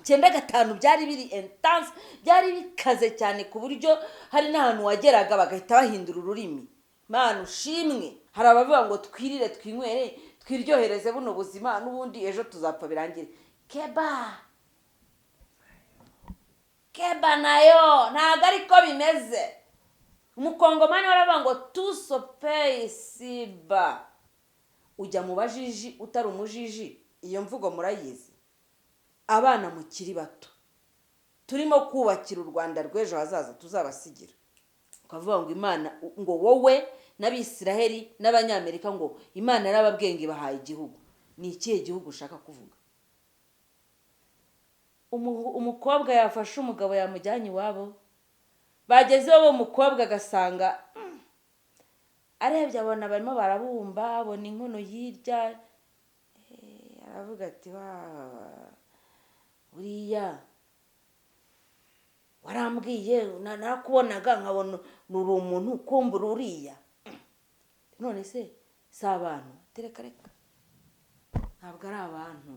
'95 byari biri intense, byari bikaze cyane ku buryo hari n'ahantu wageraga bagahita bahindura ururimi. Mana ushimwe. Hari abavuga ngo twirire twinywere twiryohereze buno buzima n'ubundi ejo tuzapfa birangire. Keba nayo ntago ariko bimeze. Umukongomani waravuga ngo tusope siba. Ujya mu bajiji utari umujiji, iyo mvugo murayizi. Abana mukiri bato turimo kubakira u Rwanda rw'ejo hazaza tuzabasigira. Ukavuga ngo Imana, ngo wowe n'Abisiraheli n'Abanyamerika, ngo Imana yarababwenge bahaye igihugu. Ni ikihe gihugu ushaka kuvuga? Umukobwa yafashe umugabo yamujyanye iwabo, bagezeho bo umukobwa agasanga arebye abona barimo barabumba, abona inkono hirya, aravuga ati uriya warambwiye narakubonaga nkabona nuri umuntu kumbura uriya, none se si abantu? Tereka ntabwo ari abantu.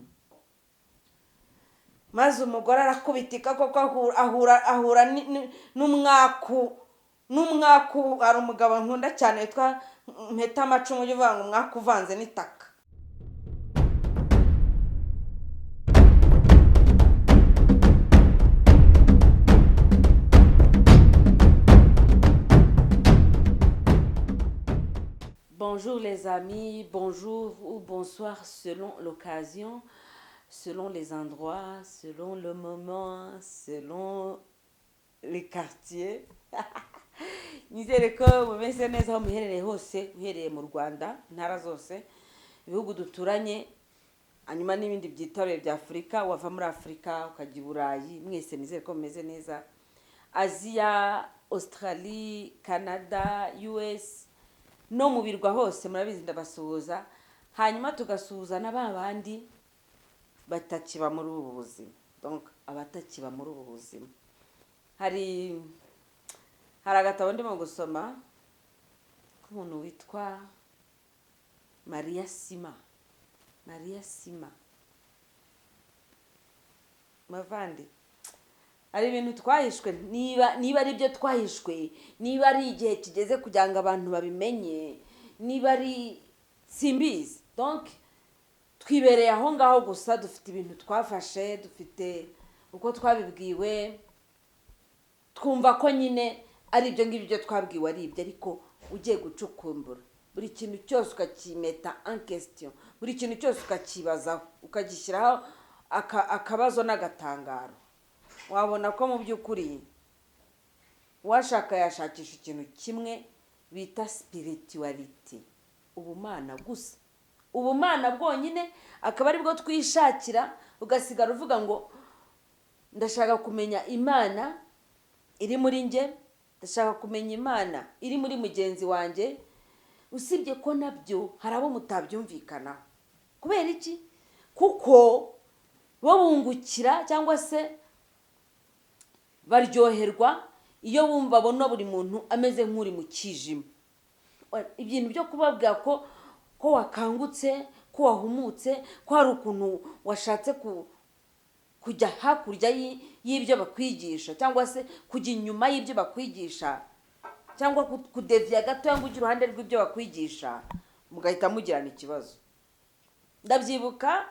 Maze umugore arakubitika koko ahura n'umwaku. Hari umugabo nkunda cyane witwa Mpetamacumu ujya uvuga ngo umwaku uvanze n'itaka. Bonjour les amis, bonjour ou bonsoir selon l'occasion, selon les endroits, selon le moment, selon les quartiers. Nizere ko mumeze neza aho muherereye hose, uhereye mu Rwanda, intara zose, ibihugu duturanye, hanyuma n'ibindi by'itorero bya Afurika, wava muri Afurika ukajya i Burayi, mwese nizere ko mumeze neza. Aziya, Australie, Canada, US, no mu birwa hose murabizi ndabasuhuza. Hanyuma tugasuhuza n'abandi batakiba muri ubu buzima. Donc abatakiba muri ubu buzima. Hari agatabo ndimo gusoma k'umuntu witwa Maria Sima. Mavandi, hari ibintu twahishwe, niba ari byo twahishwe, niba ari igihe kigeze kugira ngo abantu babimenye, niba ari simbizi. Donc twibereye aho ngaho gusa, dufite ibintu twafashe, dufite uko twabibwiwe, twumva ko nyine ari ibyo ngibyo twabwiwe ari ibyo, ariko ugiye gucukumbura buri kintu cyose ukakimeta en question, buri kintu cyose ukakibazaho, ukagishyiraho akabazo n'agatangaro, wabona ko mu by'ukuri washaka yashakisha ikintu kimwe bita spirituality, ubumana gusa. Ubumana bwonyine akaba ari bwo twishakira, ugasigara uvuga ngo ndashaka kumenya Imana iri muri nge, ndashaka kumenya Imana iri muri mugenzi wanjye. Usibye ko nabyo hari abo mutabyumvikanaho. Kubera iki? Kuko bo bungukira cyangwa se baryoherwa iyo bumva bona buri muntu ameze nk'uri mu kijima. Ibintu byo kubabwira ko wakangutse, ko wahumutse, ko hari ukuntu washatse kujya hakurya y'ibyo bakwigisha, cyangwa se kujya inyuma y'ibyo bakwigisha, cyangwa kudeviya gato ngo ujye uruhande rw'ibyo bakwigisha, mugahita mugirana ikibazo. Ndabyibuka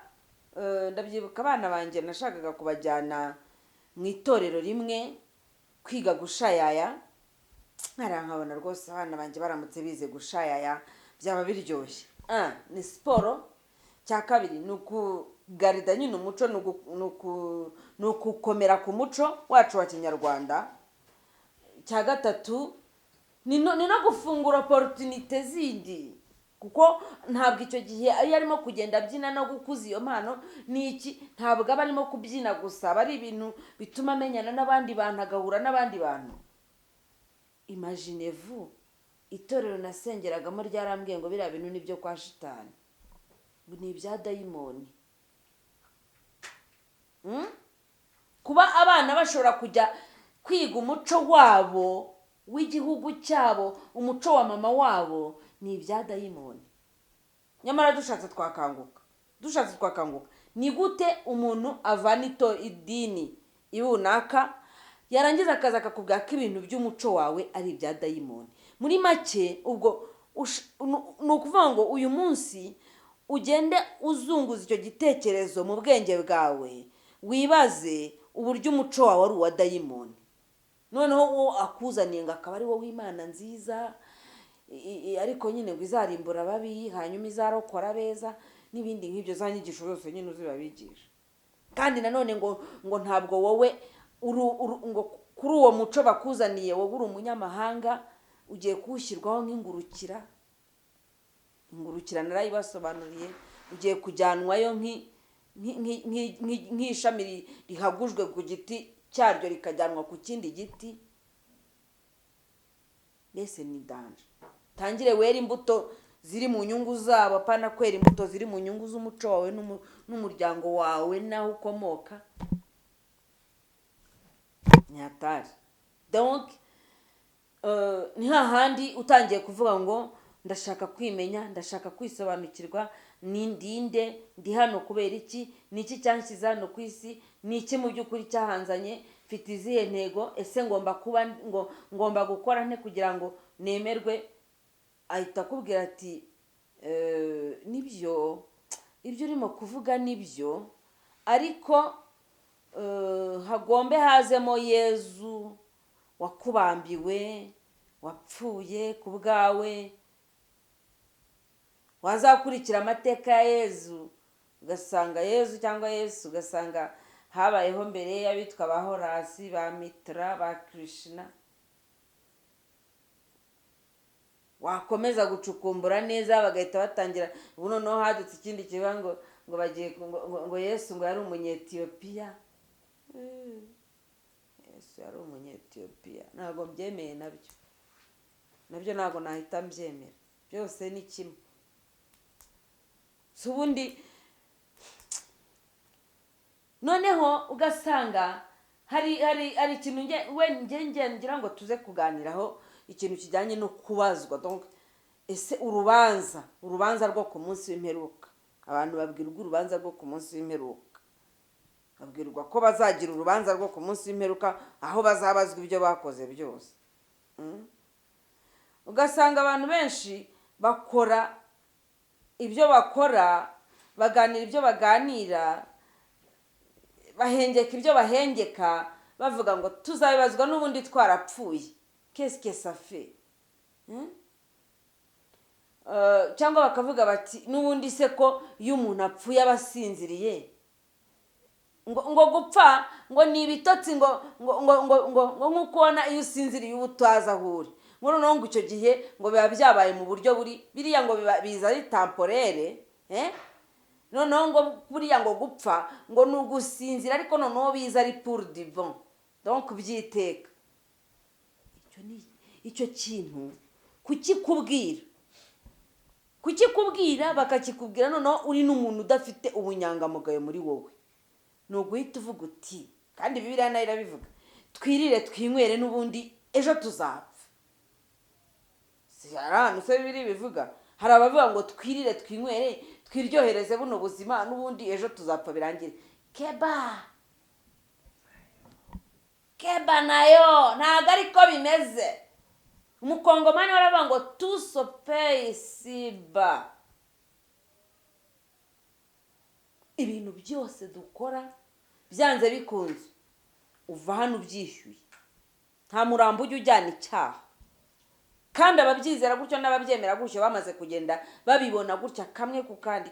abana banjye nashakaga kubajyana mu itorero rimwe kwiga gushayaya. Nkabona rwose abana banjye baramutse bize gushayaya byaba biryoshye. Ni siporo. Cya kabiri ni ukugarida nyine umuco, ni ukukomera ku muco wacu wa Kinyarwanda. Cya gatatu ni no gufungura opportunité zindi, kuko ntabwo icyo gihe iyo arimo kugenda abyina no gukuza iyo mpano n'iki, ntabwo aba arimo kubyina gusa, aba ari ibintu bituma amenyana n'abandi bantu, agahura n'abandi bantu. Imaginez-vous, itorero nasengeragamo ryarambwiye ngo biriya bintu nibyo kwa shitani, ni ibya dayimoni. Kuba abana bashobora kujya kwiga umuco wabo w'igihugu cyabo, umuco wa mama wabo, ni ibya dayimoni. Nyamara dushatse twakanguka. ni gute umuntu avana idini runaka yarangiza akaza akakubwira ko ibintu by'umuco wawe ari ibya dayimoni. Muri make ubwo ni ukuvuga ngo uyu munsi ugende uzunguza icyo gitekerezo mu bwenge bwawe, wibaze uburyo umuco wawe ari uwa dayimoni, noneho uwo akuzaniye ngo akaba ari wowe Imana nziza, ariko nyine ngo izarimbura ababi hanyuma izarokora abeza n'ibindi nk'ibyo, za nyigisho zose nyine uzibabigisha. Kandi nanone ngo ntabwo wowe ngo kuri uwo muco bakuzaniye wowe uri umunyamahanga ugiye kuwushyirwaho nk'ingurukira narayibasobanuriye, ugiye kujyanwayo nk'ishami rihagujwe ku giti cyaryo rikajyanwa ku kindi giti. Mbese ni danje. Tangire wera imbuto ziri mu nyungu zabo, apana kwera imbuto ziri mu nyungu z'umuco wawe n'umuryango wawe n'aho ukomoka. Nyatari. Donc ni hahandi utangiye kuvuga ngo ndashaka kwimenya, ndashaka kwisobanukirwa, nindinde, ndi hano kubera iki, niki cyanshyize hano ku isi, niki mu by'ukuri cyahanzanye, mfite izihe ntego, ese ngomba gukora nte kugira ngo nemerwe. Ahita akubwira ati nibyo, ibyo urimo kuvuga nibyo, ariko hagombe hazemo Yezu wakubambiwe, wapfuye ku bwawe. Wazakurikira amateka ya Yezu ugasanga Yezu cyangwa Yesu ugasanga habayeho mbere y'abitwa ba Horasi, ba Mitra, ba Krishna. Wakomeza gucukumbura neza bagahita batangira ubu noneho hadutse ikindi kiba ngo bagiye ngo Yesu ngo yari umunyetiyopiya. Yesu yari umunyetiyopiya, ntabwo mbyemeye nabyo ntabwo nahita mbyemera, byose ni kimwe. Ubundi noneho ugasanga hari ikintu ngira ngo tuze kuganiraho, ikintu kijyanye no kubazwa. Donc ese urubanza rwo ku munsi w'imperuka, abantu babwirwa urubanza rwo ku munsi w'imperuka, babwirwa ko bazagira urubanza rwo ku munsi w'imperuka aho bazabazwa ibyo bakoze byose. Ugasanga abantu benshi bakora ibyo bakora, baganira ibyo baganira, bahengeka ibyo bahengeka, bavuga ngo tuzabibazwa n'ubundi twarapfuye. Qu'est-ce que ça fait? Cyangwa bakavuga bati n'ubundi se ko iyo umuntu apfuye abasinziriye, ngo gupfa ngo ni ibitotsi, ngo nk'uko ubona iyo usinziriye uba utazi aho uri. Noneho ngo icyo gihe ngo biba byabaye mu buryo biriya ngo biza ari temporere, noneho ngo buriya ngo gupfa ngo ni ugusinzira, ariko noneho biza ari pour du bon, donc byiteka. Icyo kintu kukikubwira bakakikubwira noneho uri n'umuntu udafite ubunyangamugayo muri wowe, ni uguhita uvuga uti, kandi Bibiliya nayo irabivuga, twirire twinywere n'ubundi ejo tuzapfa. Hari ahantu se Bibiliya bivuga, hari abavuga ngo twirire twinywere twiryohereze buno buzima n'ubundi ejo tuzapfa birangire. Keba nayo ntabwo ariko bimeze. Umukongomani baravuga ngo tout se paye ici-bas. Ibintu byose dukora byanze bikunze uva hano ubyishyuye, nta murambo ujya ujyana icyaha. Kandi ababyizera gutyo n'ababyemera gutyo bamaze kugenda babibona gutya, kamwe ku kandi.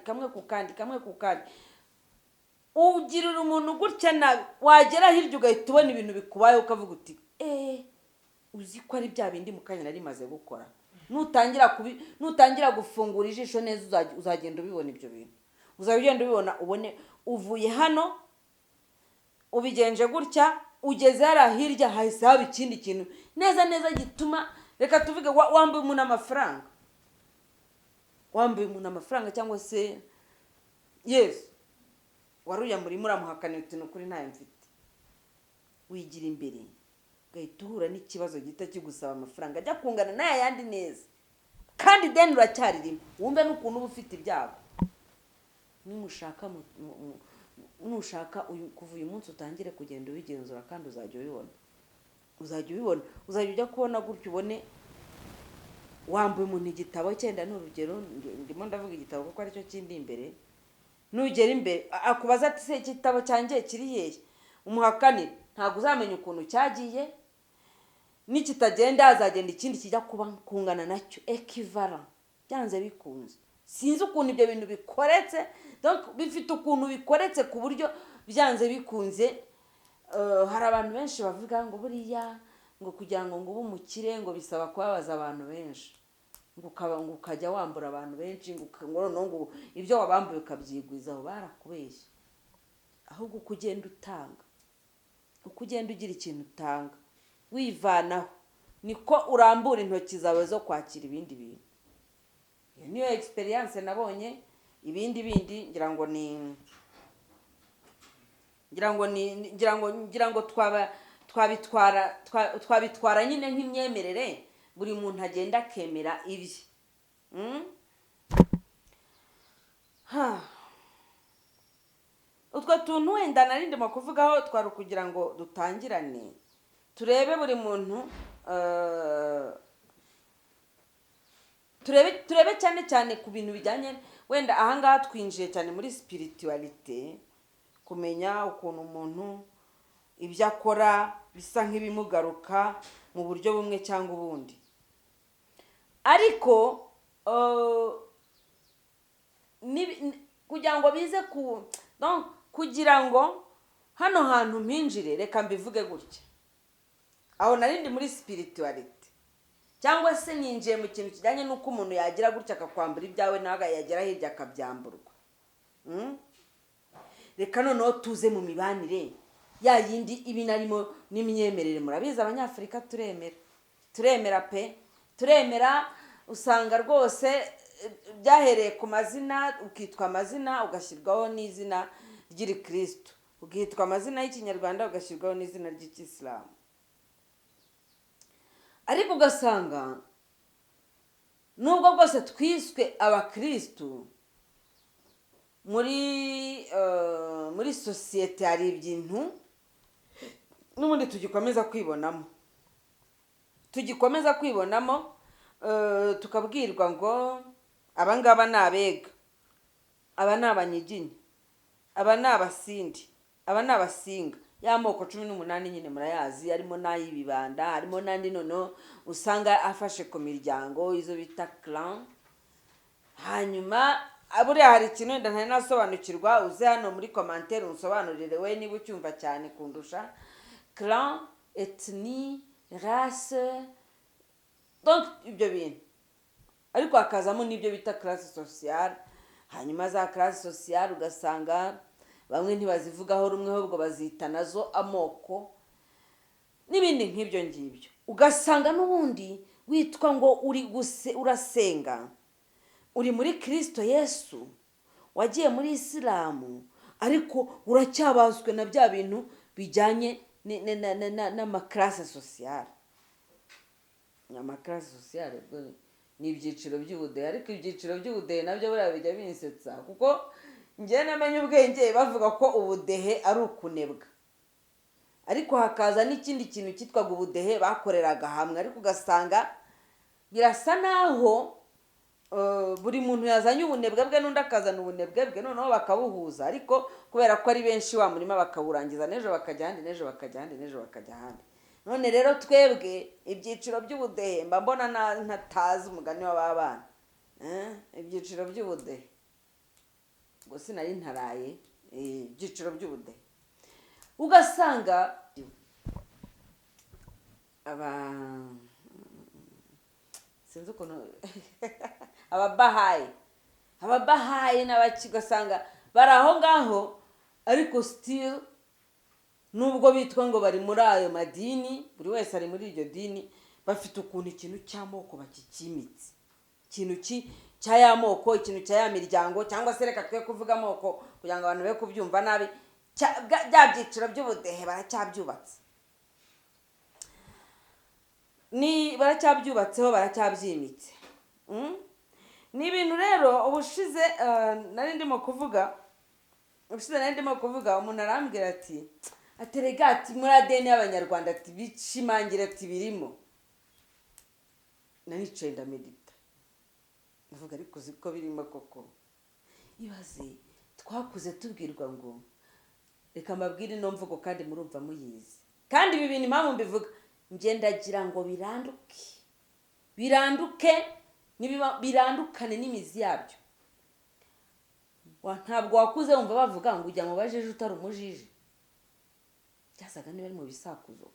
Ugirira umuntu gutya nawe wagera hirya ugahita ubona ibintu bikubayeho ukavuga uti uzi ko ari bya bindi mu kanya nari maze gukora. Nutangira gufungura ijisho neza uzagenda ubibona ibyo bintu, uzagenda ubibona, ubone uvuye hano ubigenje gutya, ugeze hariya hirya hahise haba ikindi kintu neza gituma, reka tuvuge wambaye umuntu amafaranga, cyangwa se Yesu waruyamurimo uramuhakanira uti n'ukuri ntayo mfite. Wigira imbere ugahita uhura n'ikibazo gito kigusaba amafaranga ajya kungana n'aya yandi neza, kandi deni uracyaririmo, wumve n'ukuntu uba ufite ibyago. nimushaka nushaka kuva uyu munsi utangire kugenda ubigenzura, kandi uzajya ubibona, uzajya ujya kubona gutyo ubone wambuye umuntu igitabo cyenda. N'urugero ndimo ndavuga igitabo kuko aricyo kindi imbere, nugera imbere akubaza ati se igitabo cyanjye kiri hehe, umuhakanire, ntabwo uzamenya ukuntu cyagiye, nikitagenda hazagenda ikindi kijya kuba kungana nacyo equivalent, byanze bikunze. Sinzi ukuntu ibyo bintu bikoretse, donc bifite ukuntu bikoretse ku buryo byanze bikunze. Hari abantu benshi bavuga ngo buriya ngo kugira ngo ube umukire ngo bisaba kubabaza abantu benshi, ngo ukajya wambura abantu benshi, ngo ibyo wabambuye ukabyigwizaho. Barakubeshya. Ahubwo uko ugenda utanga, uko ugenda ugira ikintu utanga wivanaho, niko urambura intoki zawe zo kwakira ibindi bintu. Iyo niyo experience nabonye. Ibindi ngira ngo twabitwara nyine nk'imyemerere, buri muntu agenda akemera ibye. Utwo tuntu wenda narindimo kuvugaho twari kugira ngo dutangirane, turebe buri muntu, turebe cyane cyane ku bintu bijyanye, wenda ahangaha twinjiye cyane muri spiritualite, kumenya ukuntu umuntu ibyo akora bisa nk'ibimugaruka mu buryo bumwe cyangwa ubundi. Ariko kugira ngo bize kugira ngo hano hantu mpinjire, reka mbivuge gutya, aho narindi muri spiritualite, cyangwa se ninjiye mu kintu kijyanye n'uko umuntu yagira gutya akakwambura ibyawe nawe yagera hirya akabyamburwa. Reka noneho tuze mu mibanire ya yindi ibinarimo n'imyemerere. Murabizi abanyafurika turemera pe, usanga rwose byahereye ku mazina, ukitwa amazina ugashyirwaho n'izina ry'Ikristo, ukitwa amazina y'ikinyarwanda ugashyirwaho n'izina ry'Ikisilamu. Ariko ugasanga nubwo bwose twiswe abakristu, muri sosiyete hari ibintu n'ubundi tugikomeza kwibonamo, tukabwirwa ngo abangaba ni abega, aba ni abanyiginya, aba ni abasindi, aba ni abasinga. Ya moko 18 nyine murayazi, harimo n'ay'ibibanda, harimo n'andi noneho usanga afashe ku miryango, izo bita clan. Hanyuma buriya hari ikintu wenda ntari nasobanukirwa, uze hano muri commentaire unsobanurire we niba ucyumva cyane kundusha. Clan, ethnie, race, donc ibyo bintu. Ariko hakazamo n'ibyo bita classe sociale. Hanyuma za classe sociale ugasanga bamwe ntibazivugaho rumwe, ahubwo bazita nazo amoko n'ibindi nk'ibyo ngibyo. Ugasanga n'ubundi witwa ngo urasenga, uri muri Kristo Yesu, wagiye muri Isilamu, ariko uracyabazwe na bya bintu bijyanye n'amaklase sociale. Amaklase sociale ni ibyiciro by'ubudehe, ariko ibyiciro by'ubudehe nabyo buriya bijya binsetsa, kuko njye namenye ubwenge bavuga ko ubudehe ari ukunebwa, ariko hakaza n'ikindi kintu cyitwaga ubudehe bakoreraga hamwe. Ariko ugasanga birasa naho buri muntu yazanye ubunebwe bwe n'undi akazana ubunebwe bwe, noneho bakabuhuza. Ariko kubera ko ari benshi wa murima bakawurangiza, n'ejo bakajya ahandi, n'ejo bakajya ahandi, n'ejo bakajya ahandi. None rero twebwe ibyiciro by'ubudehe mba mbona ntatazi umugani w'abana, ibyiciro by'ubudehe ngo sinari ntaraye. Ibyiciro by'ubudehe ugasanga sinzi ukuntu ababahayi n'abaki, ugasanga bari aho ngaho, ariko still nubwo bitwa ngo bari muri ayo madini, buri wese ari muri iryo dini, bafite ukuntu ikintu cy'amoko bakikimitse, ikintu cy'aya moko, ikintu cy'aya miryango, cyangwa se reka twe kuvuga amoko kugira ngo abantu be kubyumva nabi, bya byiciro by'ubudehe baracyabyubatseho, baracyabyimitse. ni ibintu rero ubushize nari ndimo kuvuga umuntu arambwira ati aterega ati muri ADN y'abanyarwanda ati bishimangira ati birimo. Nanicaye ndamedita ndavuga ariko ziko birimo koko. Ibaze twakuze tubwirwa ngo reka mbabwire ino mvugo kandi murumva muyizi, kandi ibi bintu impamvu mbivuga ngendagira ngo birandukane n'imizi yabyo. Ntabwo wakuze wumva bavuga ngo ujya mu bajiji utari umujiji. Byasaga niba ari mu bisakuzo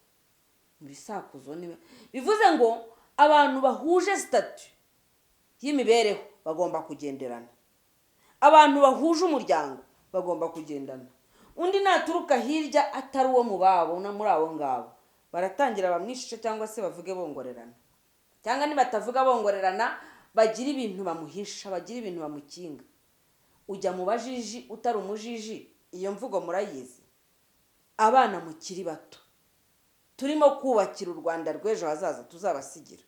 bivuze ngo abantu bahuje statut y'imibereho bagomba kugenderana, abantu bahuje umuryango bagomba kugendana. Undi naturuka hirya atari uwo mu babo na muri abo ngabo baratangira bamwishisha cyangwa se bavuge bongorerana, cyangwa nibatavuga bongorerana bagira ibintu bamuhisha, bagira ibintu bamukinga. Ujya mu bajiji utari umujiji, iyo mvugo murayizi. Abana mukiri bato turimo kubakira u Rwanda rw'ejo hazaza tuzabasigira,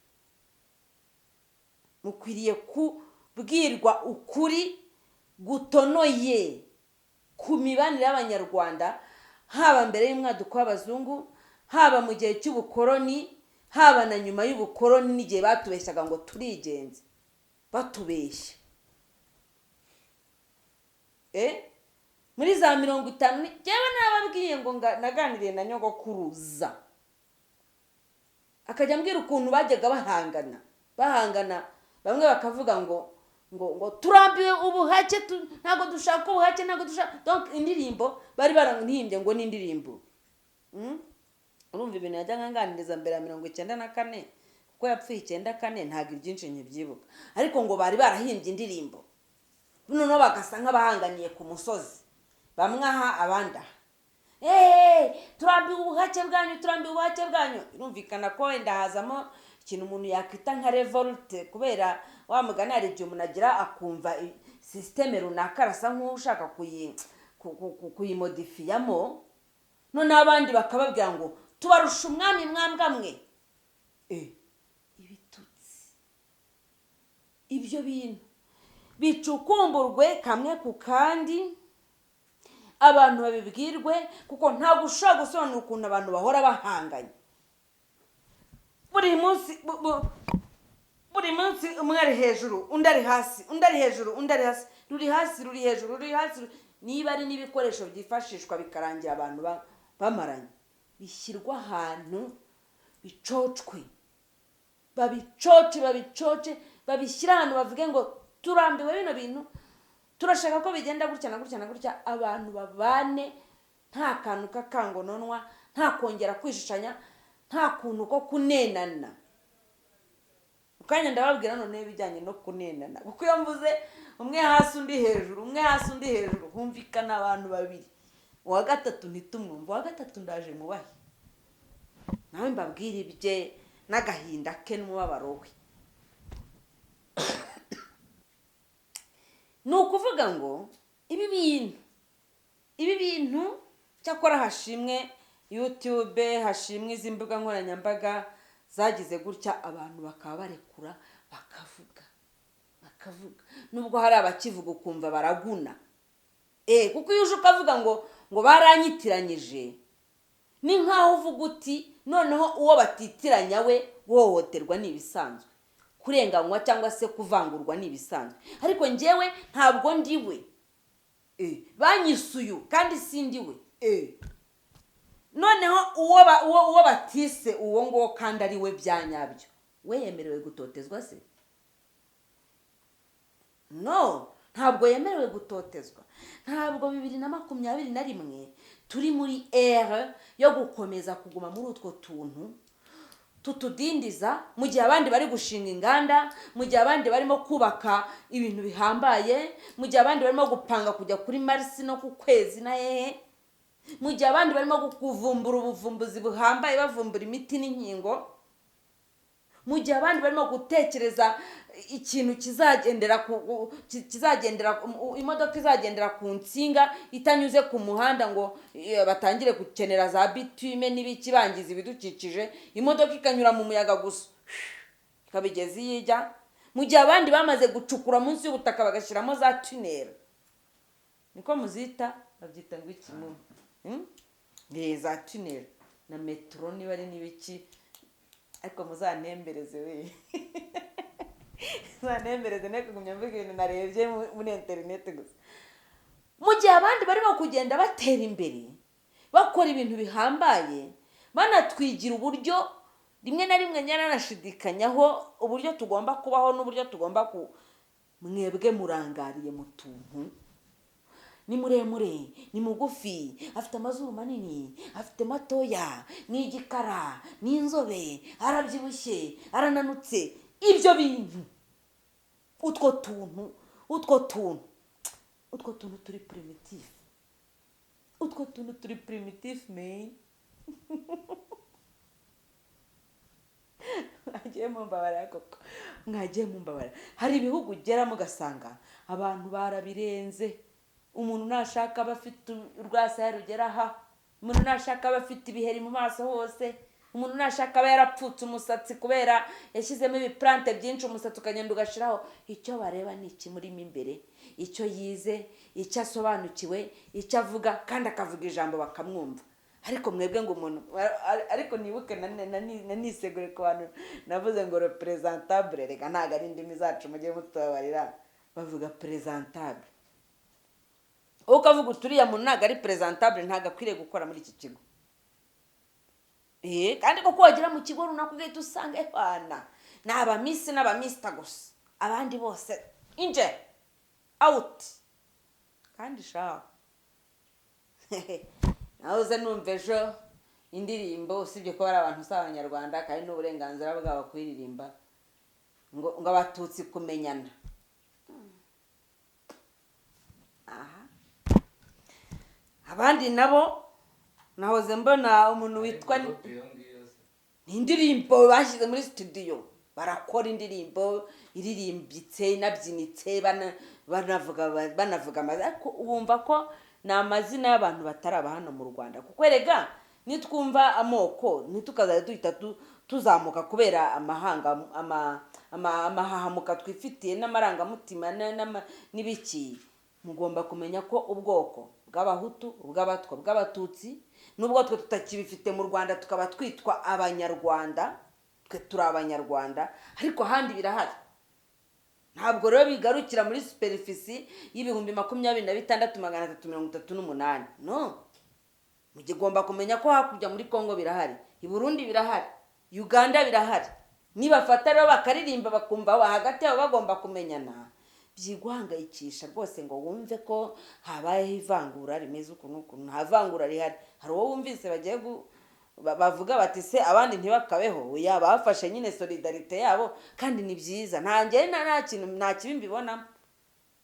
mukwiriye kubwirwa ukuri gutonoye ku mibanire y'abanyarwanda, haba mbere y'umwaduko w'abazungu, haba mu gihe cy'ubukoroni, haba na nyuma y'ubukoroni n'igihe batubeshyaga ngo turigenze, batubeshya. Muri za 50 jewe nababwiye ngo naganiriye na nyogokuruza akajya mbwira ukuntu bajyaga bahangana bamwe bakavuga ngo turambiwe ubuhake, ntago dushaka ubuhake, ntago dushaka. Donc indirimbo bari baranhimbye ngo n'indirimbo urumva ibintu yajya nganiriza mbere ya 94 kuko yapfuye 94 ntago ibyinshi nkibyibuka, ariko ngo bari barahimbye indirimbo noneho bagasa nk'abahanganiye ku musozi, bamwe aha abandi aha. Turambiwe ubuhake bwanyu. Irumvikana ko wenda hazamo ikintu umuntu yakwita nka revolte, kubera wa mugani hari igihe umuntu agira akumva systeme runaka arasa nk'ushaka kuyimodifiyamo, noneho abandi bakababwira ngo tubarusha umwami mwambwa mwe. Ibitutsi ibyo bintu bicukumburwe kamwe ku kandi, abantu babibwirwe, kuko ntabwo ushaka gusobanura ukuntu abantu bahora bahanganye. Buri munsi umwe ari hejuru undi ari hasi, undi ari hejuru undi ari hasi, ruri hasi ruri hejuru ruri hasi. Niba ari n'ibikoresho byifashishwa bikarangira abantu bamaranye, bishyirwa ahantu bicocwe, babicoce babishyira ahantu bavuge ngo turambiwe bino bintu, turashaka ko bigenda gutya na gutya. Abantu babane nta kantu kakangononwa, nta kongera kwishishanya, nta kuntu ko kunenana. Ukanya ndababwira none bijyanye no kunenana, kuko iyo mvuze umwe hasi undi hejuru humvikana abantu babiri, uwa gatatu ntitumwumva, uwa gatatu ndaje mubahe nawe mbabwira ibye n'agahinda ke n'umubabaro we. Ni ukuvuga ngo ibi bintu cyakora hashimwe YouTube, hashimwe izi mbuga nkoranyambaga zagize gutya, abantu bakaba barekura bakavuga. Nubwo hari abakivuga ukumva baraguna, kuko iyo uje ukavuga ngo baranyitiranyije, ni nkaho uvuga uti noneho uwo batitiranya we wohoterwa n'ibisanzwe, kurenganywa cyangwa se kuvangurwa n'ibisanzwe. Ariko njyewe ntabwo ndiwe, banyisuyu kandi sindiwe. Noneho uwo batise uwo ngo kandi ari we byanyabyo, we yemerewe gutotezwa se? No, ntabwo yemerewe gutotezwa. Ntabwo 2021 turi muri ere yo gukomeza kuguma muri utwo tuntu tutudindiza, mu gihe abandi bari gushinga inganda, mu gihe abandi barimo kubaka ibintu bihambaye, mu gihe abandi barimo gupanga kujya kuri Mars no ku kwezi na mu gihe abandi barimo kuvumbura ubuvumbuzi buhambaye, bavumbura imiti n'inkingo, mu gihe abandi barimo gutekereza ikintu imodoka izagendera ku nsinga itanyuze ku muhanda, ngo batangire gukenera za bitume n'ibiki bangiza ibidukikije, imodoka ikanyura mu muyaga gusa ikabigeza iyijya. mu gihe abandi bamaze gucukura munsi y'ubutaka bagashyiramo za tunera, niko muzita, babyita ngo iki mu za tunera na metro niba ari n'ibiki, ariko muzantembereze we muzantembereze ne kugumya mvuga ibintu narebye muri interineti gusa. Mu gihe abandi barimo kugenda batera imbere bakora ibintu bihambaye, banatwigira uburyo rimwe na rimwe nyaranashidikanyaho uburyo tugomba kubaho n'uburyo tugomba mwebwe murangariye mu tuntu, ni muremure, ni mugufi, afite amazuru manini, afite matoya, ni igikara, ni inzobe, arabyibushye, arananutse, ibyo bintu, utwo tuntu turi primitif, utwo tuntu turi primitif me mwagiye mumbabara koko, mwagiye mumbabara. Hari ibihugu ugeramo ugasanga abantu barabirenze, umuntu nashaka aba afite urwasaya rugera aha, umuntu nashaka aba afite ibiheri mu maso hose, umuntu nashaka aba yarapfutse umusatsi kubera yashyizemo ibiplante byinshi, umusatsi ukagenda ugashiraho. Icyo bareba ni iki murimo imbere, icyo yize, icyo asobanukiwe, icyo avuga, kandi akavuga ijambo bakamwumva. Ariko mwebwe ngo umuntu, ariko nibuke nanisegure ku bantu navuze ngo representable, reka ntago ari indimi zacu mujye mutubabarira, bavuga presentable. Ukavuga uturiya muntu ntago ari presentable, ntago akwiriye gukora muri iki kigo. Kandi koko wagera mu kigo runaka ugahita usanga ebana ni abamisi n'abamisita gusa, abandi bose inje out. Kandi shaho nahoze numva ejo indirimbo, usibye ko bari abantu usaba abanyarwanda kandi n'uburenganzira bwabo kuririmba, ngo abatutsi kumenyana. Abandi nabo nahoze mbona umuntu witwa indirimbo bashyize muri studio, barakora indirimbo iririmbitse inabyinitse, banavuga amazina, ariko wumva ko ni amazina y'abantu bataraba hano mu Rwanda. Kuko erega nitwumva amoko ntitukazaye duhita tuzamuka kubera amahahamuka twifitiye n'amarangamutima n'ibiki. Mugomba kumenya ko ubwoko bw'abahutu, ubw'abatwa, bw'abatutsi, nubwo twe tutakibifite mu Rwanda tukaba twitwa abanyarwanda, twe turi abanyarwanda, ariko handi birahari. Ntabwo rero bigarukira muri superficie y'ibihumbi 26,338. No, mugomba kumenya ko hakurya muri Kongo birahari, i Burundi birahari, Uganda birahari. Nibafata rero bakaririmba bakumva hagati yabo bagomba kumenyana, byiguhangayikisha rwose ngo wumve ko habayeho ivangura rimeze ukuntu. Nta vangura rihari. Hari uwo wumvise bagiye bavuga bati se abandi ntibakabeho, oya bafashe nyine solidarite yabo, kandi ni byiza. nta kintu nta kibi mbibonamo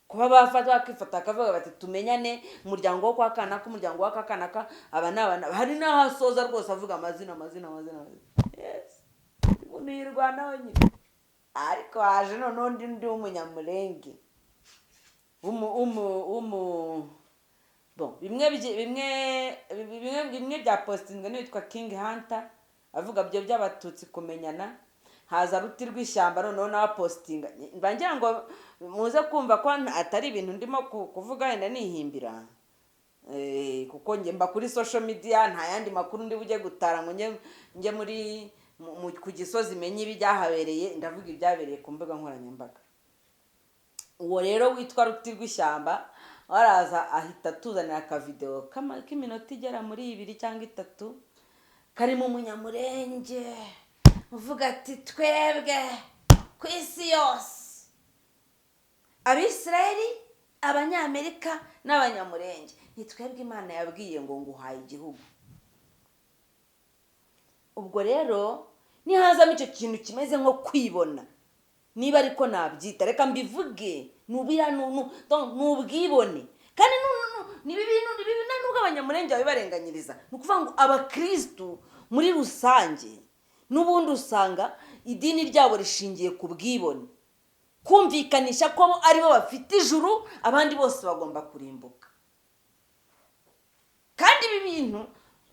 kuba bafata bakifata akavuga bati tumenyane, umuryango wo kwa kanaka, umuryango wa kakanaka, aba n'abana. Hari n'ahasoza rwose avuga amazina. Yes, umuntu yirwanaho nyine. Ariko haje noneho ndi w'umunyamurenge bimwe bya postinga n'uwitwa King Hunter avuga byo by'abatutsi kumenyana. Haza Ruti rw'ishyamba noneho nawe postinga, bangira ngo muze kumva ko atari ibintu ndimo kuvuga wenda nihimbira, kuko njye mba kuri social media, nta yandi makuru ndi bujye gutara ngo njye muri ku Gisozi menye ibyahabereye, ndavuga ibyabereye ku mbuga nkoranyambaga. Uwo rero witwa Ruti rw'ishyamba waraza ahita tuzanira akavideo k'iminota igera muri 2 cyangwa 3 karimo umunyamurenge uvuga ati twebwe ku isi yose, Abisirayeli, Abanyamerika n'Abanyamurenge, ni twebwe Imana yabwiye ngo nguhaye igihugu. Ubwo rero nihazamo icyo kintu kimeze nko kwibona, niba ariko nabyita, reka mbivuge, n'ubwibone. Kandi ni bibi nubwo Abanyamurenge babibarenganyiriza. Ni ukuvuga ngo abakristu muri rusange n'ubundi usanga idini ryabo rishingiye ku bwibone, kumvikanisha ko aribo bafite ijuru, abandi bose bagomba kurimbuka. Kandi ibi bintu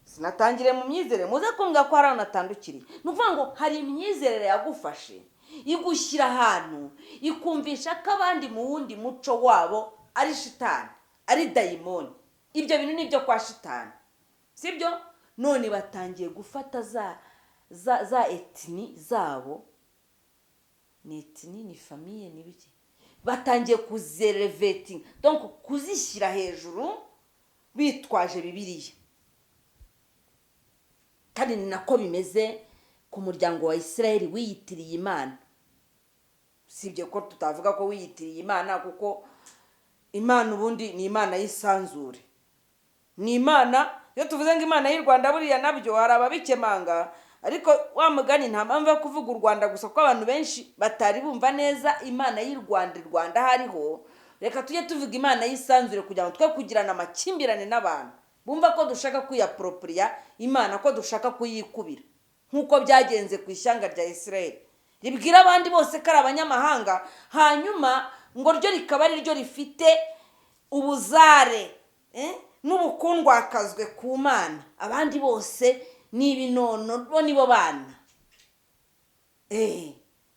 sinatangire mu myizerere, muze kumbwa ko hari anatandukiriye. Ni ukuvuga ngo hari imyizerere yagufashe igushyira ahantu ikumvisha ko abandi mu wundi muco wabo ari shitani, ari dayimoni. Ibyo bintu ni byo kwa shitani, sibyo? None batangiye gufata za etini zabo, ni etini, ni famiye, ni biki, batangiye kuzerevetinga, donc kuzishyira hejuru bitwaje Bibiliya. Kandi ni nako bimeze ku muryango wa Isiraheli wiyitiriye Imana. Sibye ko tutavuga ko wiyitiriye Imana, kuko Imana ubundi ni Imana y'isanzure, ni Imana. Iyo tuvuze ngo Imana y'u Rwanda buriya nabyo hari ababikemanga, ariko wa mugani nta mpamvu yo kuvuga u Rwanda gusa, kuko abantu benshi batari bumva neza Imana y'u Rwanda. U Rwanda hariho, reka tujye tuvuga Imana y'isanzure kugira ngo twe kugirana amakimbirane n'abantu bumva ko dushaka kwiyapropriya Imana, ko dushaka kuyikubira, nk'uko byagenze ku ishyanga rya Isiraheli. Ribwira abandi bose ko ari abanyamahanga, hanyuma ngo ryo rikaba ari ryo rifite ubuzare n'ubukundwakazwe ku Mana. Abandi bose ni ibinono, bo nibo bana.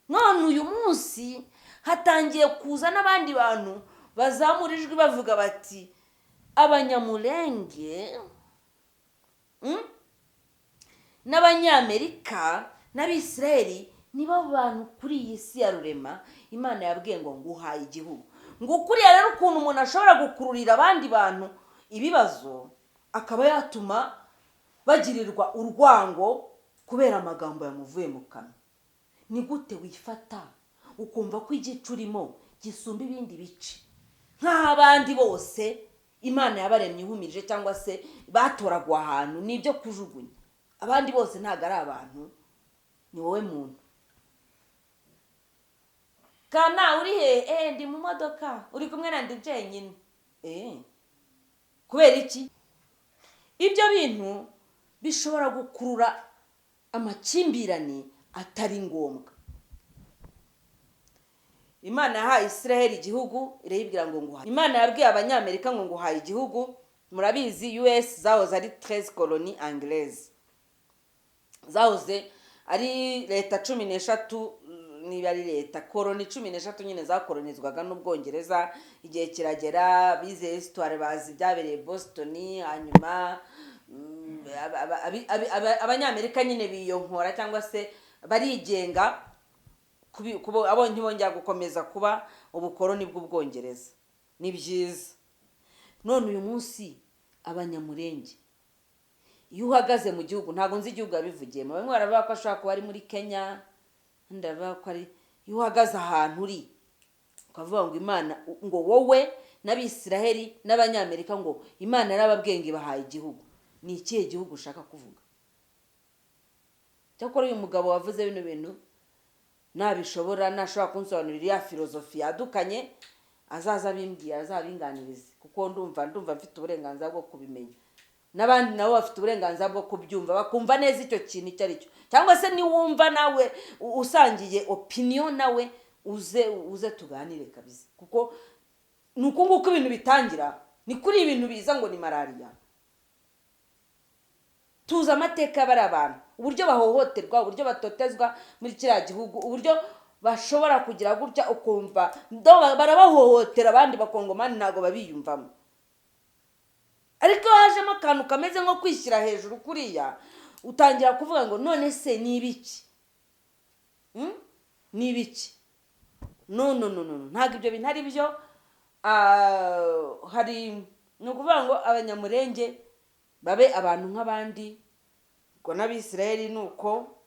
None uyu munsi hatangiye kuza n'abandi bantu bazamura ijwi bavuga bati Abanyamulenge n'Abanyamerika n'Abisiraheli nibo bantu kuri iyi si ya rurema Imana yabwiye ngo nguhaye igihugu. Ngo kuriya rero ukuntu umuntu ashobora gukururira abandi bantu ibibazo, akaba yatuma bagirirwa urwango kubera amagambo yamuvuye mu kanwa. Ni gute wifata ukumva ko igice urimo gisumba ibindi bice, nk'abandi bose Imana yabaremye ihumirije, cyangwa se batoragwa ahantu n'ibyo kujugunya? Abandi bose ntabwo ari abantu, ni wowe muntu. Kana uri he? Ndi mu modoka. Uri kumwe na ndi jenyine? Kubera iki? Ibyo bintu bishobora gukurura amakimbirane atari ngombwa. Imana yahaye Isiraheli igihugu, irayibwira ngo nguhaye. Imana yabwiye Abanyamerika ngo nguhaye igihugu. Murabizi US zahoze ari 13 colonies anglaises, zahoze ari leta 13, niba ari leta koloni 13 nyine zakolonizwaga n'Ubwongereza. Igihe kiragera bize histoire bazi byabereye Boston, hanyuma Abanyamerika nyine biyonkora cyangwa se barigenga, abonye bongera gukomeza kuba ubukoloni bw'Ubwongereza. Ni byiza. None uyu munsi Abanyamulenge, iyo uhagaze mu gihugu, ntabwo nzi igihugu yabivugiyemo, bamwe baravuga ko ashobora kuba ari muri Kenya, ndavuga ko ari, iyo uhagaze ahantu uri ukavuga ngo Imana, ngo wowe n'Abisiraheli n'Abanyamerika ngo Imana yarababwiye ngo ibahaye igihugu, ni ikihe gihugu ushaka kuvuga? Cyakora uyu mugabo wavuze bino bintu nabishobora, nashobora kunsobanurira ya filozofi yadukanye, azaza abimbwira, azabinganirize, kuko ndumva mfite uburenganzira bwo kubimenya. N'abandi nabo bafite uburenganzira bwo kubyumva, bakumva neza icyo kintu icyo ari cyo. Cyangwa se niwumva nawe usangiye opinion, nawe uze tuganire kabisa, kuko nuko nguko ibintu bitangira, ni kuri ibintu biza ngo ni malaria. Tuza amateka bari abantu, uburyo bahohoterwa, uburyo batotezwa muri kiriya gihugu, uburyo bashobora kugira gutya ukumva barabahohotera, abandi bakongomani ntago babiyumvamo. Ariko hajemo akantu kameze nko kwishyira hejuru kuriya, utangira kuvuga ngo none se ni ibiki? Ni ibiki? No, ntabwo ibyo bintu ari byo. Hari, ni ukuvuga ngo Abanyamulenge babe abantu nk'abandi, ngo n'Abisiraheli nuko,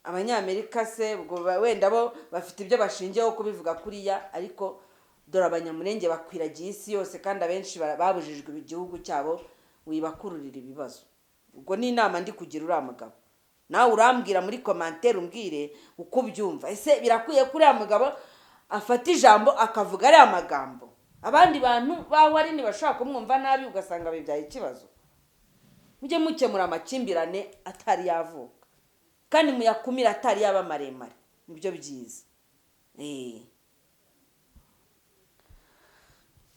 Abanyamerika se ubwo wenda bo bafite ibyo bashingiyeho kubivuga kuriya, ariko dore Abanyamulenge bakwiragiye isi yose, kandi abenshi babujijwe igihugu cyabo, wibakururira ibibazo. Ubwo ni inama ndi kugira uriya mugabo. Nawe urambwira muri commentaire, umbwire uko ubyumva. Ese birakwiye kuri uriya mugabo afata ijambo akavuga ariya magambo? Abandi bantu baho ari ntibashaka kumwumva nabi, ugasanga bibyaye ikibazo. Mujye mukemura amakimbirane atari yavuka, kandi muyakumira atari yaba maremare, nibyo byiza.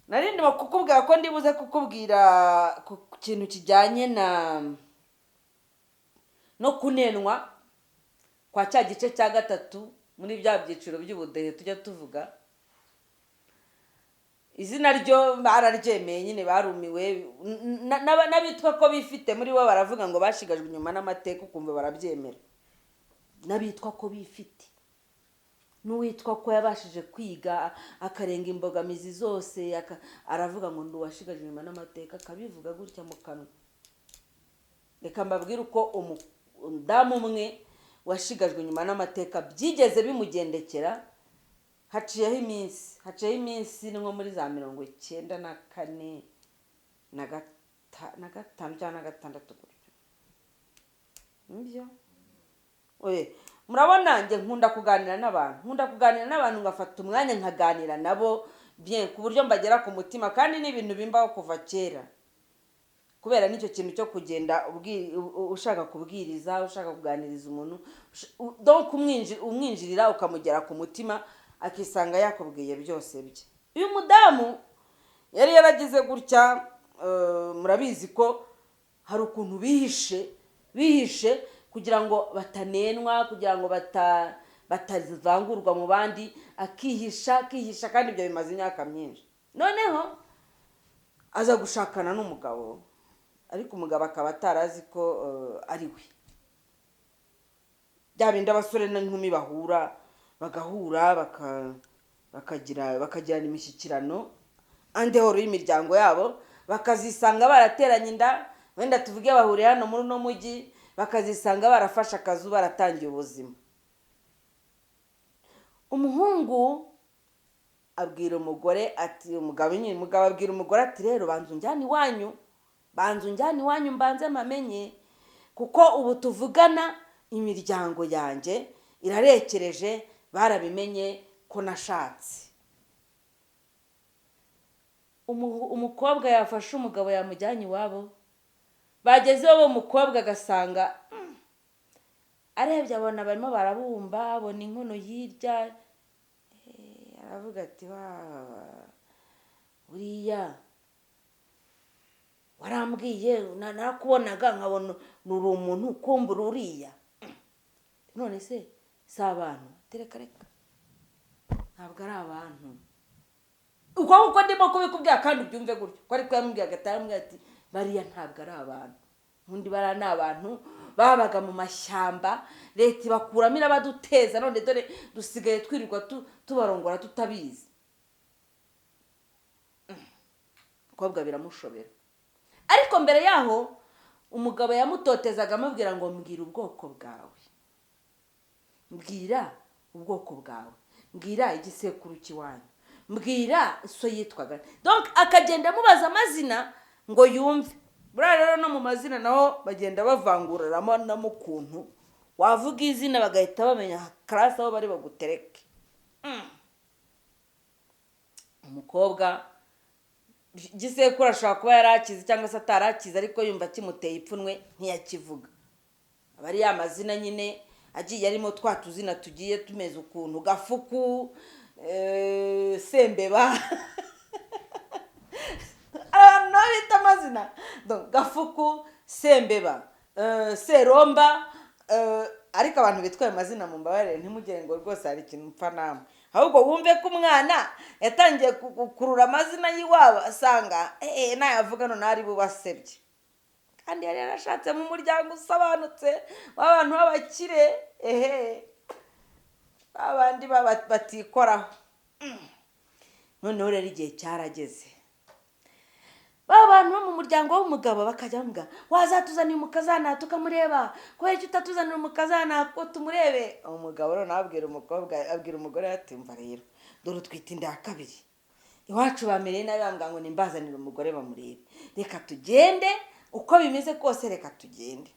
Narindi bakukubwira ko ndibuze kukubwira ku kintu kijyanye no kunenwa kwa cya gice cya gatatu muri bya byiciro by'ubudehe tujya tuvuga, izina ryo bararyemeye nyine, barumiwe. N'abitwa ko bifite muri bo baravuga ngo bashigajwe inyuma n'amateka, ukumva barabyemera. N'abitwa ko bifite, n'uwitwa ko yabashije kwiga akarenga imbogamizi zose, aravuga ngo ndi uwashigajwe inyuma n'amateka, akabivuga gutya mu kanwa. Reka mbabwire uko umudamu umwe washigajwe inyuma n'amateka byigeze bimugendekera. Haciyeho iminsi nko muri za 1994 na 5 cyangwa na 6 gutyo. Nibyo. Murabona njye nkunda kuganira n'abantu, ngafata umwanya nkaganira nabo bien, ku buryo mbagera ku mutima, kandi n'ibintu bimbaho kuva kera. Kubera nicyo kintu cyo kugenda ushaka kubwiriza, ushaka kuganiriza umuntu, donc umwinjirira ukamugera ku mutima, akisanga yakubwiye byose bye. Uyu mudamu yari yaragize gutya, murabizi ko hari ukuntu bihishe kugira ngo batanenwa, kugira ngo batazivangurwa mu bandi, akihisha kandi ibyo bimaze imyaka myinshi. Noneho aza gushakana n'umugabo, ariko umugabo akaba atarazi ko ari we. Bya bindi abasore n'inkumi bagahura bakagirana imishyikirano andehoro y'imiryango yabo, bakazisanga barateranye inda, wenda tuvuge bahuriye hano muri uno mujyi, bakazisanga barafashe akazu, baratangiye ubuzima. Umuhungu abwira umugore ati, umugabo abwira umugore ati, rero banzu njyane iwanyu mbanze mamenye, kuko ubu tuvugana imiryango yanjye irarekereje, barabimenye ko nashatse. Umukobwa yafashe umugabo yamujyanye iwabo, bagezeho bo umukobwa agasanga arebye abona barimo barabumba, abona inkono hirya, aravuga ati, uriya warambwiye, narakubonaga nkabona uri umuntu, ukumbura uriya, none se si abantu? Reka ntabwo ari abantu. Uko ndimo kubikubwira kandi ubyumve gutyo, ko ariko yamubwiye agatambwe ati, bariya ntabwo ari abantu. Undi bara ni abantu babaga mu mashyamba, leta ibakuramo irabaduteza, none dore dusigaye twirirwa tubarongora tutabizi. Umukobwa biramushobera. Ariko mbere yaho umugabo yamutotezaga amubwira ngo mbwira ubwoko bwawe, mbwira igisekuru kiwanyu, mbwira so yitwaga. Donc akagenda amubaza amazina ngo yumve. Buriya rero no mu mazina naho bagenda bavanguramo n'ukuntu wavuga izina bagahita bamenya class aho bari bagutereke. Umukobwa igisekuru ashobora kuba yarakize cyangwa se atarakize, ariko yumva kimuteye ipfunwe ntiyakivuga. Aba ari ya mazina nyine agiye arimo twa tuzina tugiye tumeze ukuntu, Gafuku, Sembeba, abantu bita amazina, Gafuku, Sembeba, Seromba, ariko abantu bitwaye amazina mu mbabarire ntimugire ngo rwose hari ikintu mpfa namwe, ahubwo wumve ko umwana yatangiye gukurura amazina y'iwabo, asanga nayavuga none ari bubasebye, kandi yari yarashatse mu muryango usobanutse w'abantu b'abakire, babandi batikoraho. Noneho rero igihe cyarageze, bantu bo mu muryango w'umugabo bakajya bamuga, wazatuzanira umukazana tukamureba, kubera icyo utatuzanira umukazana ko tumurebe. Umugabo rero abwira umugore ati, mva rero dore utwite inda ya kabiri, iwacu bamereye nabi, bambwira ngo nimbazanire umugore bamurebe, reka tugende, uko bimeze kose reka tugende.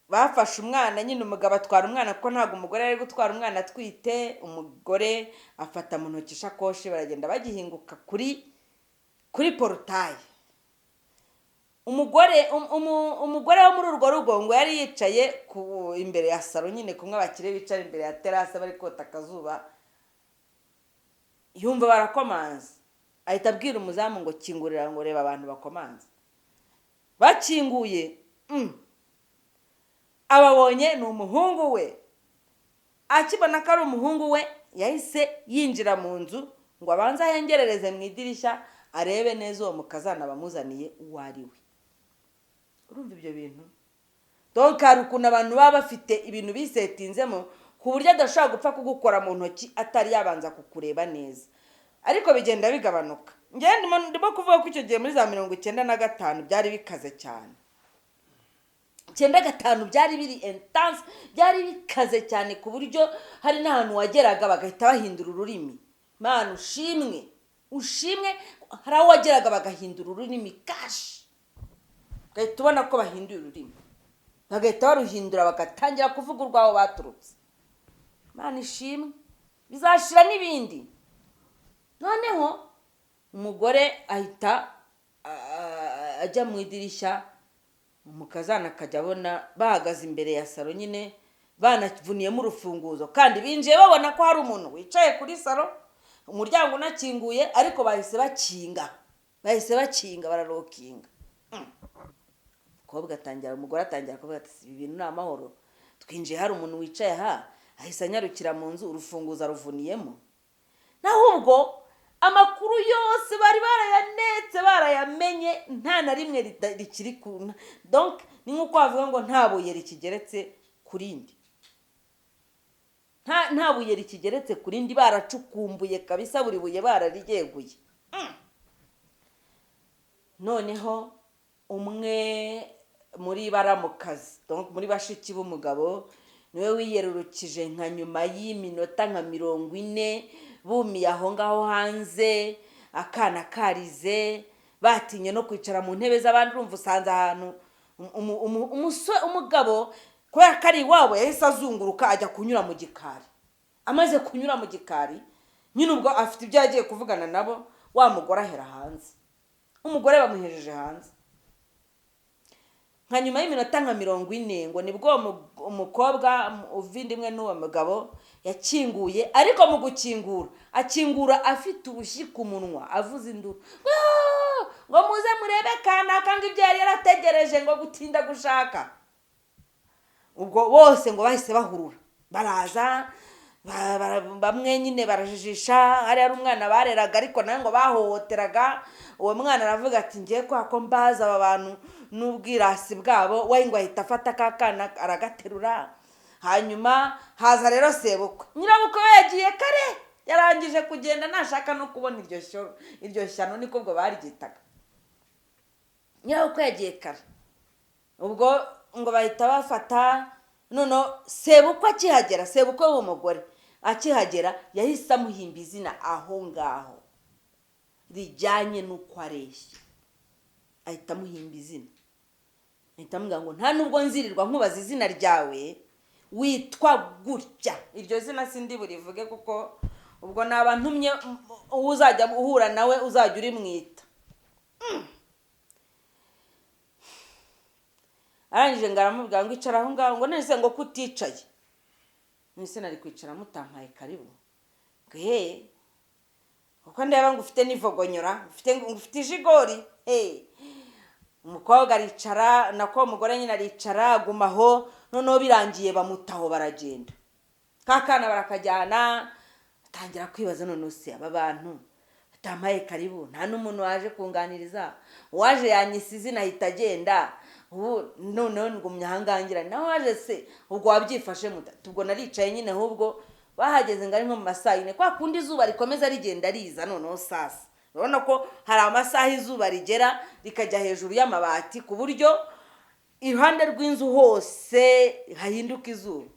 Bafashe umwana nyine, umugabo atwara umwana kuko ntabwo umugore ari gutwara umwana atwite. Umugore afata mu ntoki ishakoshi, baragenda bagihinguka kuri porutaye. Umugore wo muri urwo rugo ngo yari yicaye imbere ya salo nyine, kumwe abakire bicara imbere ya terase bari kota akazuba, yumva barakomanza, ahita abwira umuzamu ngo kingurira, ngo reba abantu bakomanza. Bakinguye, ababonye ni umuhungu we. Akibona ko ari umuhungu we yahise yinjira mu nzu ngo abanze ahengerereze mu idirishya arebe neza uwo mukazana bamuzaniye uwo ari we. Urumva ibyo bintu? Donc hari ukuntu abantu baba bafite ibintu bisetinzemo ku buryo adashobora gupfa kugukora mu ntoki atari yabanza kukureba neza, ariko bigenda bigabanuka. Ndimo kuvuga ko icyo gihe muri za 95 byari bikaze cyane. 95 byari biri intense, byari bikaze cyane ku buryo hari n'ahantu wageraga bagahita bahindura ururimi. Mana ushimwe hari aho wageraga bagahindura ururimi kashi, ugahita ubona ko bahinduye ururimi, bagahita baruhindura bagatangira kuvuga urwaho baturutse. Mana ishimwe, bizashira n'ibindi. Noneho umugore ahita ajya mu idirishya, umukazana akajya abona bahagaze imbere ya salo nyine banavuniyemo urufunguzo, kandi binjiye babona ko hari umuntu wicaye kuri salo, umuryango unakinguye, ariko bahise bakinga bararokinga. Umugore atangira kuvuga ati ibi bintu ni amahoro, twinjiye hari umuntu wicaye aha, ahise anyarukira mu nzu urufunguzo aruvuniyemo. Naho ubwo amakuru yose bari barayanetse barayamenye, nta na rimwe rikiri ku. Donc ni nkuko bavuga ngo nta buye rikigeretse kurindi, nta buye rikigeretse kurindi, baracukumbuye kabisa buri buye bararigeguye. Noneho umwe muri baramukazi, donc muri bashiki b'umugabo, niwe wiyerurukije nka nyuma y'iminota nka 40 bumiye aho ngaho hanze, akana karize, batinye no kwicara mu ntebe z'abandi. Urumva usanze ahantu umugabo kubera ko ari iwabo yahise azunguruka ajya kunyura mu gikari. Amaze kunyura mu gikari nyine ubwo afite ibyo yagiye kuvugana nabo, wa mugore ahera hanze. Umugore bamuhejeje hanze nka nyuma y'iminota nka 40 ngo nibwo umukobwa uvindimwe n'uwo mugabo yakinguye, ariko mu gukingura akingura afite ubushyi ku munwa, avuze induru ngo muze murebe kanaka ngo ibyo yari yarategereje ngo gutinda gushaka. Ubwo bose ngo bahise bahurura baraza, bamwe nyine barajijisha. Hari umwana bareraga ariko nawe ngo bahohoteraga. Uwo mwana aravuga ati ngiye ko mbaza aba bantu n'ubwirasi bwabo, we ngo ahita afata kakana aragaterura. Hanyuma haza rero sebukwe. Nyirabukwe yagiye kare, yarangije kugenda nashaka no kubona iryo shyano, niko bwo baryitaga. Nyirabukwe yagiye kare, ubwo ngo bahita bafata. Nono sebukwe akihagera, sebukwe w'umugore akihagera yahise amuhimba izina aho ngaho rijyanye n'uko areshya. Ahita amuhimba izina, ahita amubwira ngo nta nubwo nzirirwa nkubaza izina ryawe, witwa gutya. Iryo zina sindi burivuge kuko ubwo nabantumye uzajya uhura nawe uzajya urimwita. Arangije ngaramubwira ngo icara aho ngaho, ngo nese ngo kuticaye. Nise nari kwicara mutampaye karibu. Ngo uko ndeba ngo ufite nivogonyora, ufite ijigori. Umukobwa aricara, nako umugore nyine aricara agumaho. Noneho birangiye bamutaho baragenda. Kakana barakajyana, atangira kwibaza none se aba bantu batampaye karibu, nta n'umuntu waje kunganiriza, waje yanyise izina ahita agenda. Noneho ngumya ahangangira naho waje se ubwo wabyifashe mutatu. Ubwo naricaye nyine, ahubwo bahageze ngari nko mu masaha 4 kwa kundi izuba rikomeza rigenda riza. Noneho sasa urabona ko hari amasaha izuba rigera rikajya hejuru y'amabati ku buryo iruhande rw'inzu hose hahinduka izuba.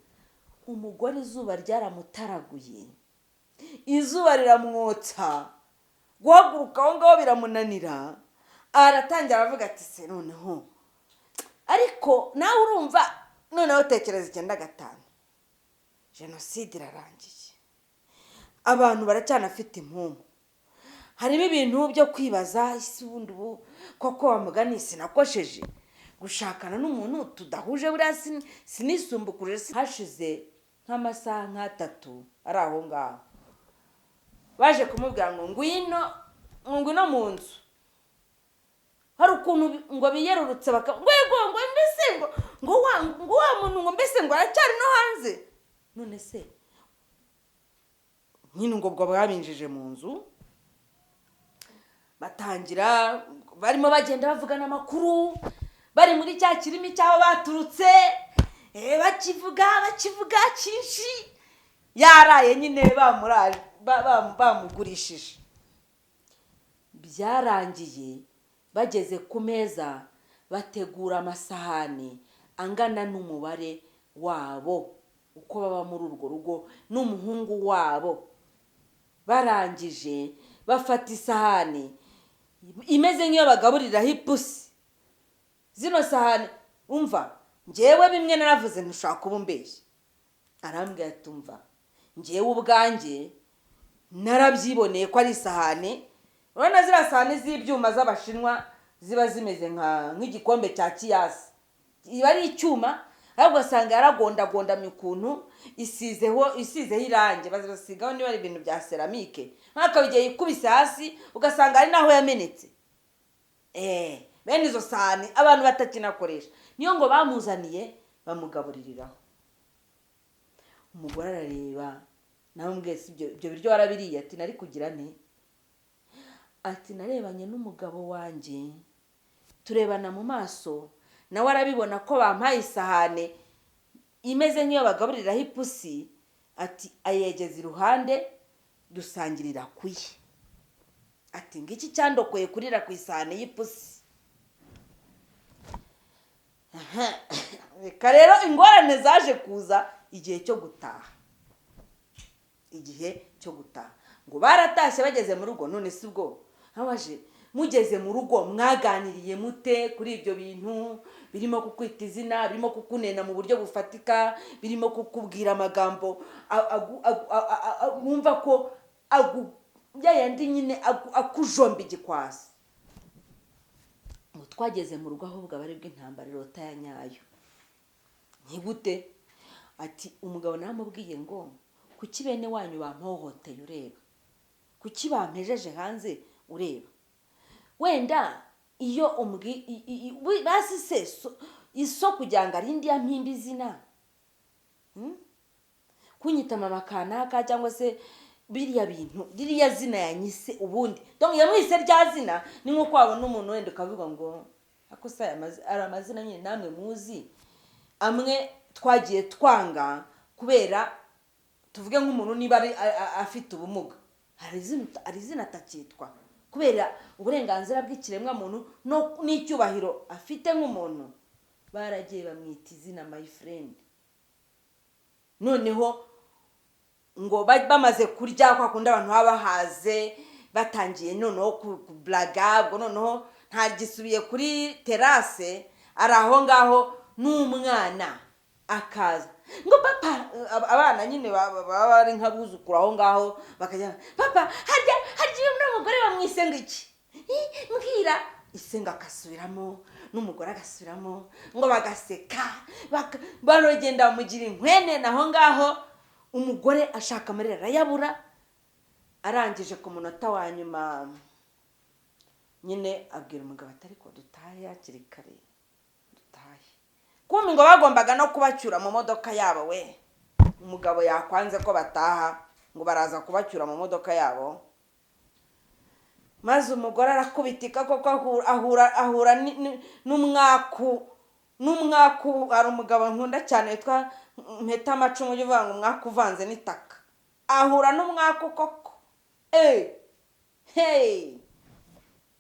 Umugore izuba ryaramutaraguye, izuba riramwotsa, guhaguruka aho ngaho biramunanira. Aratangira aravuga ati se noneho, ariko nawe urumva, noneho tekereza 95 jenoside irarangiye, abantu baracyanafite impumu. Harimo ibintu byo kwibaza, isi ubundi ubu koko wamugani sinakosheje gushakana n'umuntu tudahuje, buriya sinisumbukuje. Hashize nk'amasaha 3 ari aho ngaho, baje kumubwira ngo ngwino mu nzu. hari ukuntu ngo biyerurutse ngo mbese ngo wa muntu ngo mbese ngo aracyari no hanze. None se nyine ngo babinjije mu nzu, batangira barimo bagenda bavugana amakuru, bari muri cya kirimi cy'aho baturutse, bakivuga cyinshi, yaraye nyine bamugurishije. Byarangiye bageze ku meza bategura amasahani angana n'umubare wabo uko baba muri urwo rugo n'umuhungu wabo. Barangije bafata isahani imeze nk'iyo bagaburiraho ipusi. Zino sahani umva, njyewe bimwe naravuze ntushaka kuba umbeshya. Arambwira ati umva, njyewe ubwanjye narabyiboneye ko ari isahani. Urabona ziriya sahani z'ibyuma z'abashinwa ziba zimeze nk'igikombe cya kiyasi, iba ari icyuma ahubwo ugasanga yaragondagondamye ukuntu isizeho irangi, bazasigaho niba ari ibintu bya seramike, nk'akabigiye ikubise hasi ugasanga ari naho yamenetse. Bene izo sahani abantu batakinakoresha, niyo ngo bamuzaniye bamugabuririraho. Umugore arareba, nawe mbwese ibyo biryo warabiriye? Ati nari kugira nte? Ati narebanye n'umugabo wanjye turebana mu maso, nawe arabibona ko bampaye isahane imeze nk'iyo bagabuririraho ipusi. Ati ayegeza iruhande dusangirira kuye. Ati ngiki cyandokoye kurira ku isahane y'ipusi. Reka rero ingorane zaje kuza igihe cyo gutaha. Ngo baratashye bageze mu rugo. None si ubwo habaje mugeze mu rugo mwaganiriye mute kuri ibyo bintu birimo kukwita izina, birimo kukunena mu buryo bufatika, birimo kukubwira amagambo wumva ko yayandi nyine akujomba igikwasi? Ngo twageze mu rugo ahubwo abari bw'intambara irota ya nyayo. Ni gute? Ati umugabo naramubwiye ngo kuki bene wanyu bampohoteye ureba, kuki bampejeje hanze ureba, wenda iyo basi se iso kugira ngo arindi ya mpimba izina, kunyita mama kanaka cyangwa se biriya bintu, ririya zina yanyise ubundi. Donc yamwise rya zina ni nko kwabona umuntu wenda ukavuga ngo ako se ari amazina nyine namwe muzi amwe twagiye twanga kubera tuvuge nk'umuntu niba afite ubumuga, hari izina atakitwa kubera uburenganzira bw'ikiremwa muntu n'icyubahiro afite nk'umuntu. Baragiye bamwita izina my friend. Noneho ngo bamaze kurya kwa kundi abantu baba bahaze, batangiye noneho kublaga. Ubwo noneho ntagisubiye kuri terase, ari aho ngaho n'umwana akaza ngo papa, abana nyine baba bari nk'abuzukuru aho ngaho, bakajya papa harya n'umugore bamwisenga iki, mbwira. Isenga akasubiramo n'umugore agasubiramo, ngo bagaseka, baragenda bamugira inkwene. Naho ngaho umugore ashaka amarira arayabura. Arangije ku munota wa nyuma nyine abwira umugabo ati ariko dutahe hakiri kare, dutahe. Kumbe ngo bagombaga no kubacyura mu modoka yabo. We umugabo yakwanze ko bataha, ngo baraza kubacyura mu modoka yabo. Maze umugore arakubitika koko ahura n'umwaku. Hari umugabo nkunda cyane witwa Mpeta Amacumu uvuga ngo umwaku uvanze n'itaka. Ahura n'umwaku koko.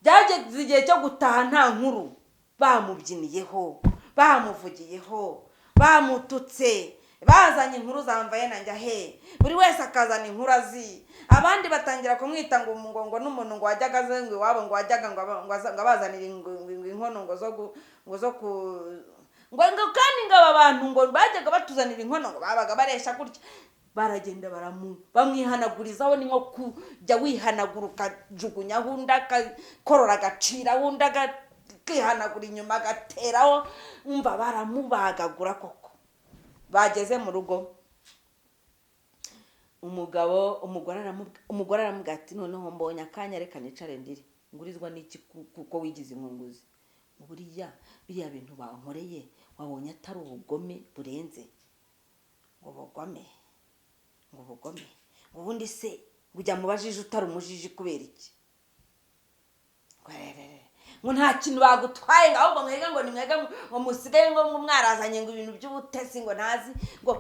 Byageze igihe cyo gutaha nta nkuru, bamubyiniyeho, bamuvugiyeho, bamututse, bazanye inkuru zamvaye nanjye he, buri wese akazana inkuru azi. Abandi batangira kumwita ngo n'umuntu ngo wajyaga azenga iwabo, ngo wajyaga ngo abazanira inkono ngo zo ngo kandi ngo aba bantu ngo bajyaga batuzanira inkono ngo babaga baresha gutya. Baragenda bamwihanagurizaho. Ni nko kujya wihanagura ukajugunya undi akakorora agacira, undi akihanagura inyuma agateraho. Umva baramubagagura koko. Bageze mu rugo, umugore aramubwira ati noneho mbonye akanya reka nicare ngurizwa n'iki kuko wigize inkunguzi? Buriya biriya bintu bankoreye wabonye atari ubugome burenze? ngo bugome ubundi se ujya mu bajiji utari umujiji kubera iki? ngo nta kintu bagutwaye ngo ahubwo mwega ngo nimwega ngo musigaye ngo mwarazanye ngo ibintu by'ubutesi ngo ntazi ngo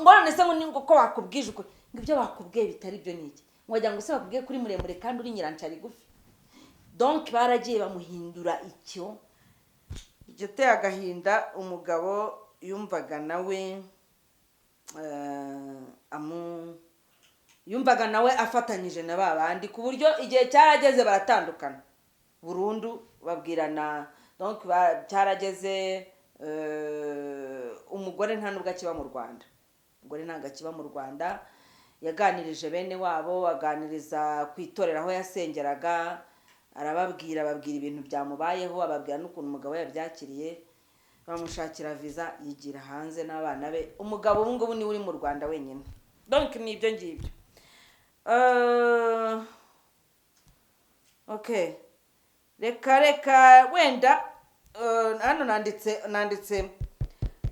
none se ngo ko bakubwije uko ngo ibyo bakubwiye bitari byo niki? ngo wagira ngo se bakubwiye kuri muremure kandi uri nyirancara igufi. Donc baragiye bamuhindura icyo teye agahinda. Umugabo yumvaga nawe yumvaga nawe afatanyije na babandi ku buryo igihe cyarageze baratandukana burundu babwirana. Donc cyarageze umugore nta nubwo akiba mu Rwanda. Umugore ntabwo akiba mu Rwanda. Yaganirije bene wabo, aganiriza ku itorero aho yasengeraga, babwira ibintu byamubayeho, ababwira n'ukuntu umugabo yabyakiriye, bamushakira visa yigira hanze n'abana be. Umugabo ubu ngubu ni uri mu Rwanda wenyine. Donc ni ibyo ngibyo. Okay, reka wenda hano nanditse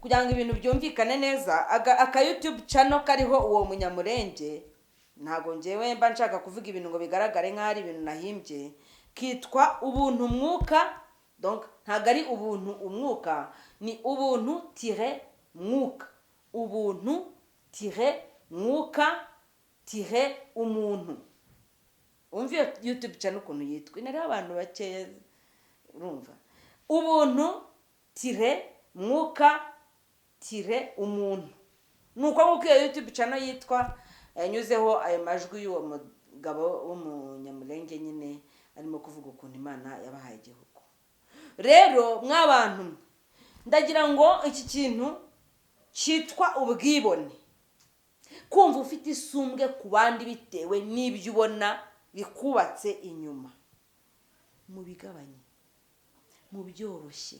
kugira ngo ibintu byumvikane neza. Aka YouTube channel kariho uwo Munyamurenge, ntago ngewe mba nshaka kuvuga ibintu ngo bigaragare nk'ari ibintu nahimbye, kitwa Ubuntu Mwuka. Donc ntago ari ubuntu umwuka, ni ubuntu mwuka. Ubuntu mwuka umuntu. Umva YouTube channel ukuntu yitwa, inari abantu bakeya urumva. Ubuntu mwuka umuntu. Nuko nguko iyo YouTube channel yitwa, yanyuzeho ayo majwi y'uwo mugabo w'Umunyamurenge nyine arimo kuvuga ukuntu Imana yabahaye igihugu. Rero mwabantu ndagira ngo iki kintu cyitwa ubwibone, kumva ufite isumbwe ku bandi bitewe n'ibyo ubona bikubatse inyuma, mubigabanye, mubyoroshye.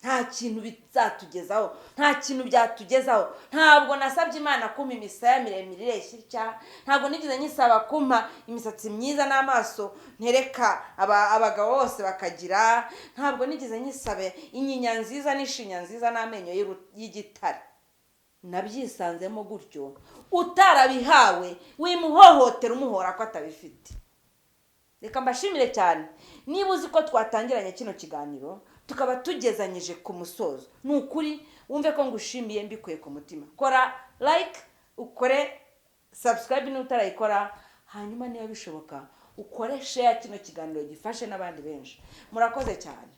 Nta kintu bizatugezaho, nta kintu byatugezaho. Ntabwo nasabye Imana kumpa imisaya miremire ireshya, ntabwo nigeze nyisaba kumpa imisatsi myiza n'amaso ntereka abagabo bose bakagira, ntabwo nigeze nyisabe inyinya nziza n'ishinya nziza n'amenyo y'igitare. Nabyisanzemo gutyo. Utarabihawe wimuhohotera umuhora ko atabifite. Reka mbashimire cyane. Niba uzi ko twatangiranye kino kiganiro tukaba tugezanyije ku musozo, ni ukuri wumve ko ngushimiye mbikuye ku mutima. Kora like, ukore subscribe n'utarayikora, hanyuma niba bishoboka ukore share kino kiganiro gifashe n'abandi benshi. Murakoze cyane.